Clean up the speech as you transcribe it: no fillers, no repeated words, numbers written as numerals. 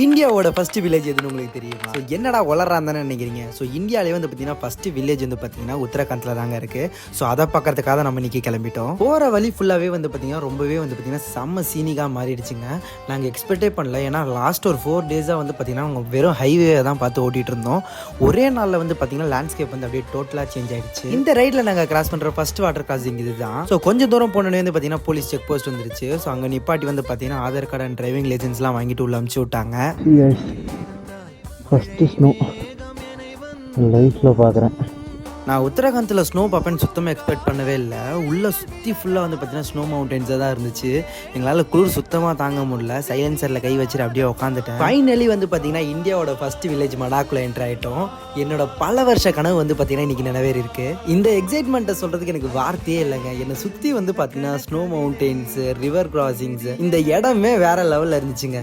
இந்தியாவோட first village எதுன்னு உங்களுக்கு தெரியுமா? ஸோ என்னடா வளர்றான்னு நினைக்கிறீங்க? ஸோ இந்தியாவிலே வந்து பார்த்தீங்கன்னா ஃபர்ஸ்ட் வில்லேஜ் வந்து பார்த்தீங்கன்னா உத்தரகாண்டில் தாங்க இருக்கு. ஸோ அதை பார்க்கறதுக்காக தான் நம்ம இன்னைக்கு கிளம்பிட்டோம். போகிற வழி ஃபுல்லாகவே வந்து பார்த்தீங்கன்னா ரொம்பவே வந்து பார்த்தீங்கன்னா செம்ம சீனிக்காக மாறிடுச்சுங்க. நாங்கள் எக்ஸ்பெக்டே பண்ணல. ஏன்னா லாஸ்ட் ஒரு 4 டேஸாக வந்து பார்த்தீங்கன்னா வெறும் ஹைவே தான் பார்த்து ஓட்டிகிட்டு இருந்தோம். ஒரே நாளில் வந்து பார்த்தீங்கன்னா லேண்ட்ஸ்கேப் வந்து அப்படியே டோட்டலாக சேஞ்ச் ஆயிடுச்சு. இந்த ரைடில் நாங்கள் கிராஸ் பண்ணுற ஃபர்ஸ்ட் வாட்டர் கிராசிங் இது தான். ஸோ கொஞ்சம் தூரம் போனோடனே வந்து பார்த்தீங்கன்னா போலீஸ் செக் போஸ்ட் வந்துருச்சு. ஸோ அங்கே நிப்பாட்டி வந்து பார்த்தீங்கன்னா ஆதார் கார்டு அண்ட் டிரைவிங் லைசன்ஸ்லாம் வாங்கிட்டு உள்ள அனுப்பிச்சு விட்டாங்க. ஃபஸ்ட்டு ஸ்னோ லைஃப்பில் பார்க்குறேன். நான் உத்தரகாண்டில் ஸ்னோ பார்ப்பேன்னு சுத்தமாக எக்ஸ்பெக்ட் பண்ணவே இல்லை. உள்ளே சுற்றி ஃபுல்லாக வந்து பார்த்தீங்கன்னா ஸ்னோ மவுண்டன்ஸாக தான் இருந்துச்சு. எங்களால் குளிர் சுத்தமாக தாங்க முடியல. சைலன்சரில் கை வச்சுட்டு அப்படியே உட்காந்துட்டேன். ஃபைனலி வந்து பார்த்தீங்கன்னா இந்தியாவோட ஃபர்ஸ்ட் வில்லேஜ் மடாக்குள்ள என்ட்ரு ஆகிட்டோம். என்னோட பல வருஷ கனவு வந்து பார்த்தீங்கன்னா இன்றைக்கி நிறைவேறி இருக்கு. இந்த எக்ஸைட்மெண்ட்டை சொல்கிறதுக்கு எனக்கு வார்த்தையே இல்லைங்க. என்னை சுற்றி வந்து பார்த்தீங்கன்னா ஸ்னோ மவுண்டன்ஸு, ரிவர் கிராசிங்ஸு, இந்த இடமே வேற லெவலில் இருந்துச்சுங்க.